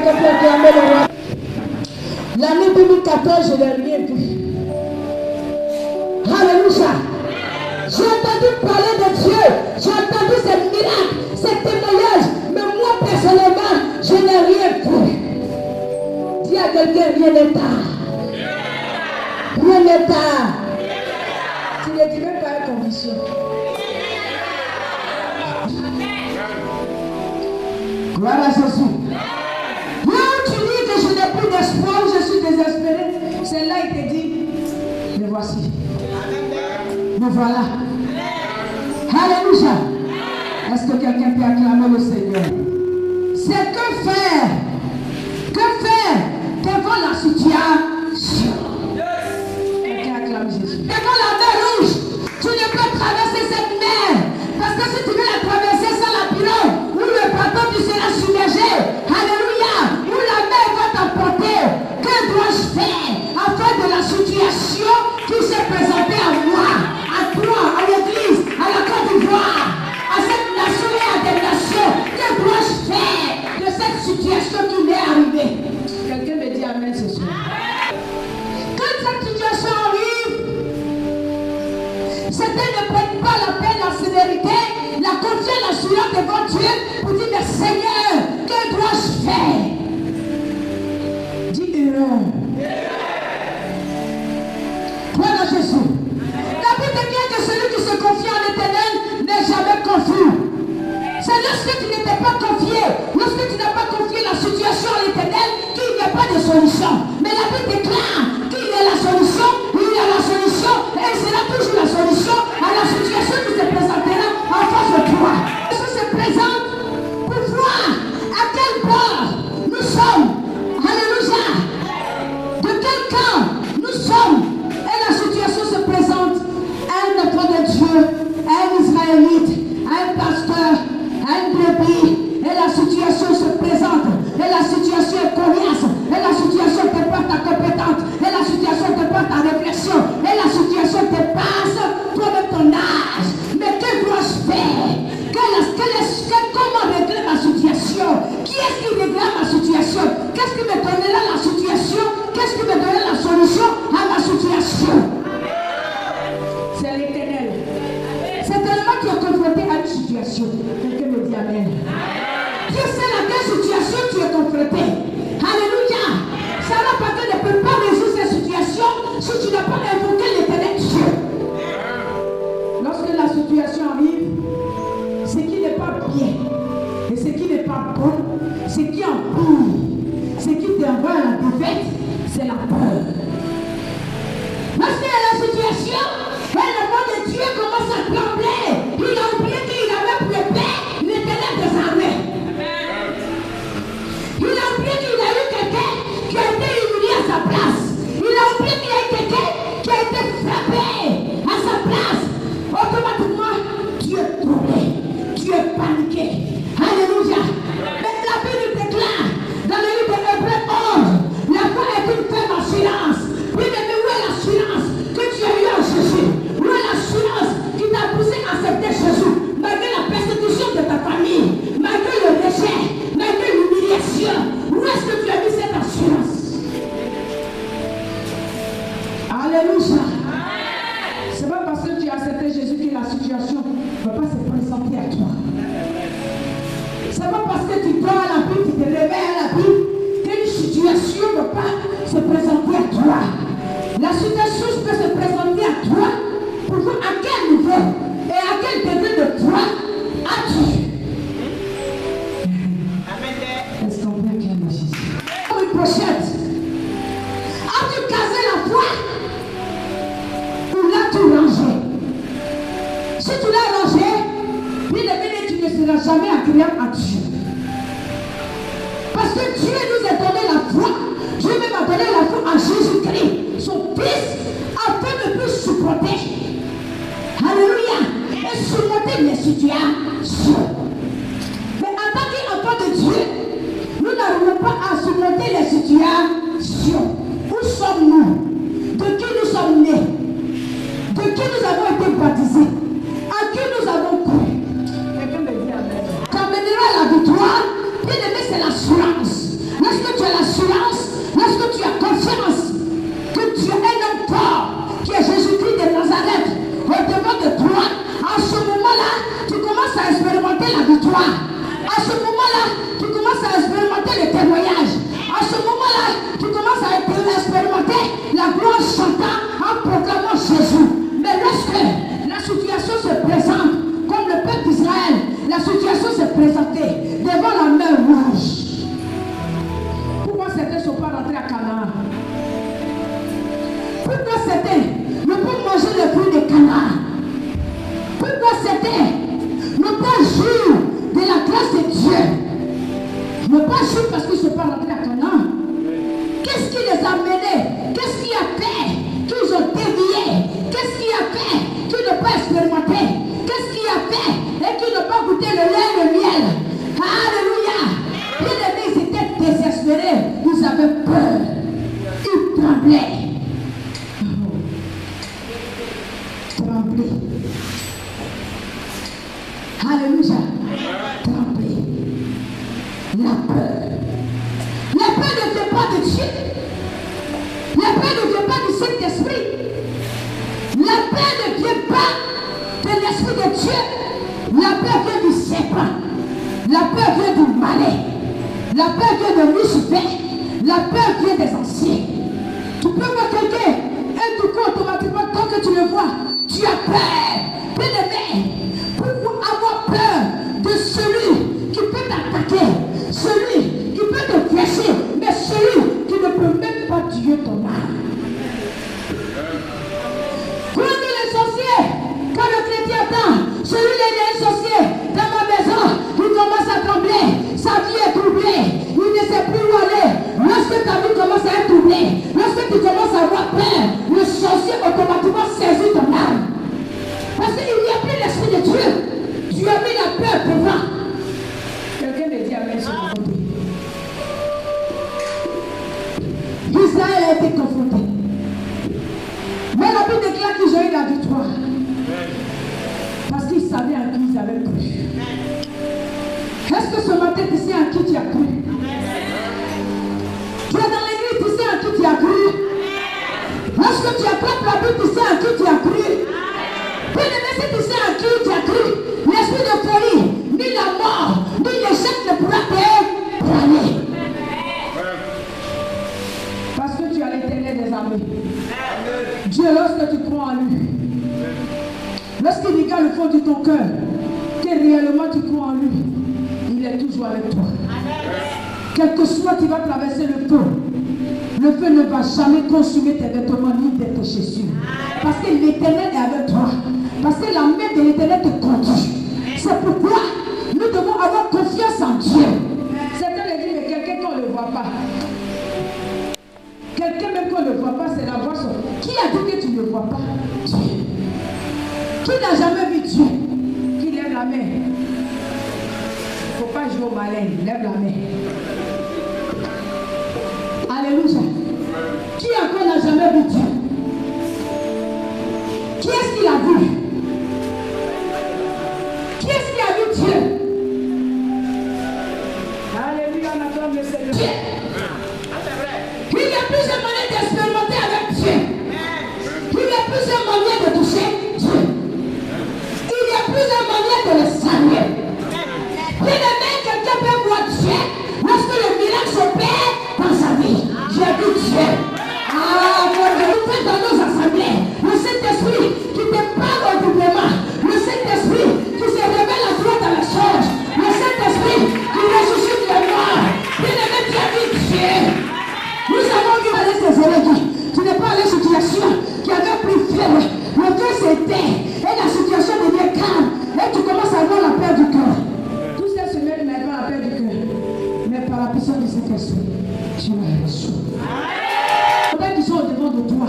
quelqu'un peut acclamer le roi? L'année 2014, je n'ai rien vu. Alléluia. J'ai entendu parler de Dieu. J'ai entendu ces miracles, ces témoignages. Mais moi, personnellement, je n'ai rien vu. Dis à quelqu'un, rien n'est tard. Rien n'est tard. Tu ne dis même pas une condition. Gloire à Jésus. Là où tu dis que je n'ai plus d'espoir, je suis désespéré, c'est là il te dit, me voici. Me voilà. Alléluia. Est-ce que quelqu'un peut acclamer le Seigneur? C'est que faire? Que faire devant la situation? Quelqu'un acclame Jésus. Devant la mer rouge, tu ne peux traverser cette mer. Parce que si tu veux la traverser sans la pirogue, où le bateau tu seras submergé. Alléluia. Où la mer va t'emporter. Que dois-je faire afin de la situation qui s'est présentée à moi, à toi, à l'église, à la Côte d'Ivoire, à cette nation et à des nations? Que dois-je faire de cette situation qui m'est arrivée? Quelqu'un me dit amen ce soir. Quand cette situation arrive, certains ne prennent pas la peine, la sévérité, la confiance, l'assurance devant Dieu pour dire, mais Seigneur, que dois-je faire? Dis erreur. Gloire à Jésus. La Bible dit que celui qui se confie en l'Éternel n'est jamais confus. C'est lorsque tu n'étais pas confié, lorsque tu n'as pas confié la situation à l'Éternel, qu'il n'y a pas de solution. Mais la Bible déclare qu'il y a la solution, il y a la solution, et il sera toujours la solution à la situation qui se présentera en face de toi. Ça se présente pour voir à quel bord nous sommes. Alléluia. De quel camp nous sommes. Et la situation se présente à un enfant de Dieu, à un Israélite, à un pasteur, à un brebis. Et la situation se présente. Et la situation est coriace. Et la situation te porte ta compétence. Et la situation te porte ta réflexion. Et la situation te passe toi-même ton âge. Mais que dois-je faire? Comment régler ma situation? Qui est-ce qui réglera ma situation? Qu'est-ce qui me donnera la situation? Qu'est-ce qui me donnera la solution à ma situation? C'est l'Éternel. C'est tellement qui est confronté à une situation. Quelqu'un me dit amen. Dieu sait à quelle situation tu es confronté. Alléluia. Ça va pas que ne peut pas résoudre cette situation si tu n'as pas invoqué l'Éternel Dieu. Lorsque la situation arrive, ce qui n'est pas bien et ce qui n'est pas bon, ce qui empire, ce qui t'envoie à la défaite, c'est la peur. Lorsqu'il y a la situation, et le mot de Dieu commence à trembler, il a oublié qu'il avait préparé l'Éternel des armées. Il a oublié qu'il a eu quelqu'un qui a été humilié à sa place. Il a oublié qu'il y a eu quelqu'un qui a été frappé à sa place. Automatiquement, tu es troublé, tu es paniqué. Alléluia. Mais la Bible déclare dans le livre de Hébreux 11, la foi est une ferme assurance. Oui, mais où est l'assurance que tu as eu en Jésus? Où est l'assurance qui t'a poussé à accepter Jésus? Malgré la persécution de ta famille, malgré le rejet, malgré l'humiliation, où est-ce que tu as mis cette assurance? Alléluia. C'est pas parce que tu as accepté Jésus que la situation ne va pas se présenter à toi. C'est pas parce que tu dors à la Bible, tu te réveilles à la Bible, qu'une situation ne va pas se présenter à toi. La situation peut se présenter à toi pour voir à quel niveau et à quel degré de foi as-tu. Est-ce qu'on peut acclamer Jésus? Comme une pochette. As-tu casé la foi? Ou l'as-tu rangé? Si tu l'as rangé, puis tu ne seras jamais agréable à Dieu. Parce que Dieu nous a donné la foi. Dieu même a donné la foi à Jésus-Christ, son Fils, afin de nous supporter. Alléluia. Et surmonter les situations. Mais en tant qu'enfant de Dieu, nous n'arrivons pas à surmonter les situations. Où sommes-nous? De qui nous sommes nés? De qui nous avons été baptisés? À qui nous avons cru? Qu'amènera la victoire? Bien aimé, c'est l'assurance. joie. À ce moment-là, tu commences à expérimenter le témoignage. À ce moment-là, tu commences à expérimenter la gloire chantant en proclamant Jésus. Mais lorsque la situation se présente, comme le peuple d'Israël, la situation s'est présentée devant la mer rouge. Pourquoi certains ne sont pas rentrés à Canaan? Pourquoi certains ne peuvent manger le fruit de Canaan? Pourquoi certains ne pas jouir de la grâce de Dieu? Ne pas jouir parce qu'ils ne sont pas rentrés à Canaan. Qu'est-ce qui les a menés? Qu'est-ce qui a fait qu'ils ont dévié? Qu'est-ce qui a fait qu'ils n'ont pas expérimenté? Qu'est-ce qui a fait et qu'ils n'ont pas goûté le lait et le miel? Alléluia! Bien-aimés, ils étaient désespérés. Ils avaient peur. Ils tremblaient. Trembler. Alléluia. Trembler. La peur. La peur ne vient pas de Dieu. La peur ne vient pas du Saint-Esprit. La peur ne vient pas de l'Esprit de Dieu. La peur vient du serpent. La peur vient du malin. La peur vient de Lucifer. La peur vient des anciens. Tu peux voir quelqu'un et du coup automatiquement, tant que tu le vois, tu as peur. Bien-aimé, pour avoir peur de celui qui peut t'attaquer, celui qui peut te flécher, mais celui qui ne peut même pas tuer ton âme. Quand les sorciers, quand le chrétien attend, celui-là il est sorcier dans ma maison, il commence à trembler, sa vie est troublée, il ne sait plus où aller. Lorsque ta vie commence à être troublée, lorsque tu commences à avoir peur, le sorcier automatiquement saisit ton âme. Parce qu'il n'y a plus l'Esprit de Dieu. Tu as mis la peur devant. Quelqu'un me dit amen sur mon côté. Israël a été confronté. Mais la Bible déclare qu'ils ont eu la victoire. Parce qu'ils savaient en qui ils avaient cru. Est-ce que ce matin tu sais en qui tu as cru? Tu es dans l'église, tu sais en qui tu as cru. Lorsque tu attrapes la Bible, tu sais en qui tu as cru. Bien-aimé, si tu sais en qui tu as cru, l'esprit de folie, ni la mort, ni l'échec ne pourra te prendre. Parce que tu as l'Éternel des armées. Dieu, lorsque tu crois en lui, lorsqu'il regarde le fond de ton cœur, que réellement tu crois en lui, il est toujours avec toi. Quel que soit tu vas traverser le feu ne va jamais consumer tes vêtements ni tes chaussures. Parce que l'Éternel est avec toi. Parce que la main de l'Éternel te conduit. C'est pourquoi nous devons avoir confiance en Dieu. Certains le disent, mais quelqu'un qu'on ne le voit pas. Quelqu'un même qu'on ne le voit pas, c'est la voix. Qui a dit que tu ne le vois pas? Dieu. Qui n'a jamais vu Dieu? Qui lève la main? Il ne faut pas jouer au malin. Lève la main. Alléluia. Qui encore n'a jamais vu Dieu? Qui est-ce qui l'a vu? Qui est-ce qui a vu Dieu? Alléluia, on acclame le Seigneur. Dieu. Il y a plusieurs manières d'expérimenter avec Dieu. Il y a plusieurs manières de toucher Dieu. Il y a plusieurs manières de le saluer. Bien-aimé, quelqu'un peut voir Dieu lorsque le miracle s'opère dans sa vie. J'ai vu Dieu. Ah, mon Dieu, vous faites dans nos assemblées. Le Saint-Esprit qui te parle audiblement. Le Saint-Esprit qui se révèle à droite à la charge. Le Saint-Esprit qui ressuscite les morts. Bien-aimé, tu as vu Dieu. Nous avons vu aller ces élégies. Tu n'es pas allé situation qui avait pris feu. Le feu s'éteint. Et la situation devient calme. Et tu commences à avoir la paix du cœur. Tout ça se met mais pas la paix du cœur. Mais par la puissance du Saint-Esprit, tu l'as reçu. Peut-être qu'ils sont au-devant de toi.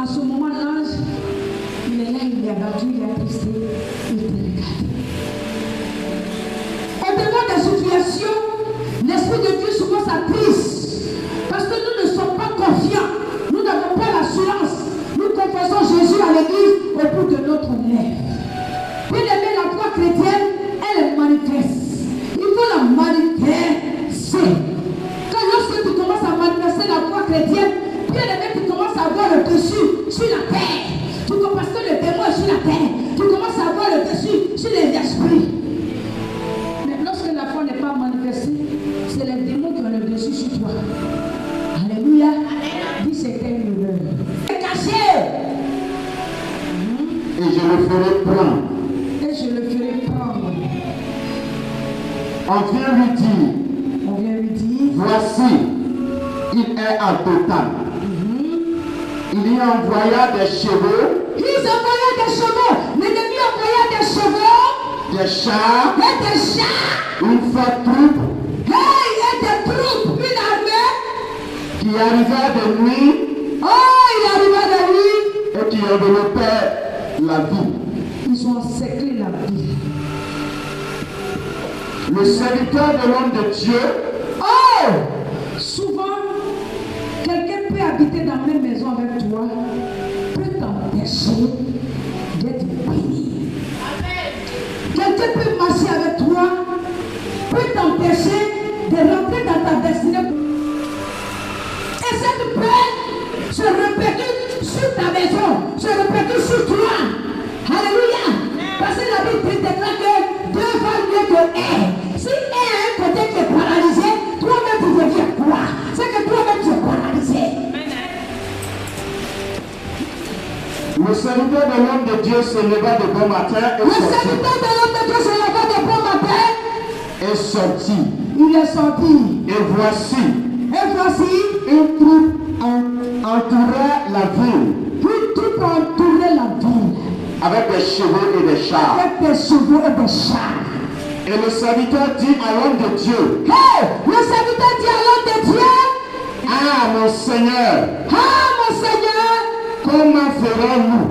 À ce moment, l'ange, il est là, il est abattu, il est attristé, il te regarde. Au-devant des situations, l'Esprit de Dieu souvent s'attriste. Parce que nous ne sommes pas confiants. Nous n'avons pas l'assurance. Nous confessons Jésus à l'église au bout de notre lèvre. Bien-aimé, la foi chrétienne, elle est manifeste. Il faut la manifester. Quand lorsque tu commences à manifester la foi chrétienne, bien-aimé, tu commences à avoir le dessus sur la terre. Parce que le démon est sur la terre. Tu commences à avoir le dessus sur les esprits. Mais ferai prendre. Et je le ferai prendre. On vient lui dire, On vient lui dire, voici, il est en total. Il y envoya des chevaux, ils envoyaient des chevaux. L'ennemi envoyait des chevaux des chars, et des chars. une forte troupe Et des troupes, une armée. qui arriva de nuit Oh, il arriva de lui. et qui enveloppait la ville. Ils ont encerclé la ville. Le serviteur de l'homme de Dieu, Oh, souvent, quelqu'un peut habiter dans la même maison avec toi, peut t'empêcher d'être béni. Quelqu'un peut marcher avec toi, peut t'empêcher de rentrer dans ta destinée. Et cette paix se répercute sur ta maison, se répercute sur toi. Alléluia. Parce que la Bible déclare que Dieu va mieux que un. Si un a un côté qui est paralysé, toi-même tu deviens quoi? C'est que toi-même tu es paralysé. le serviteur de l'homme de Dieu se leva de bon matin Le serviteur de l'homme de Dieu se leva de bon matin. et sortit. Il est sorti. Et voici, Et voici, une troupe entourait la ville une troupe a entouré la ville avec des chevaux et des chars. avec des chevaux et des chars. Et le serviteur dit à l'homme de Dieu, Hey, le serviteur dit à l'homme de Dieu, ah mon Seigneur, ah mon Seigneur, comment ferons-nous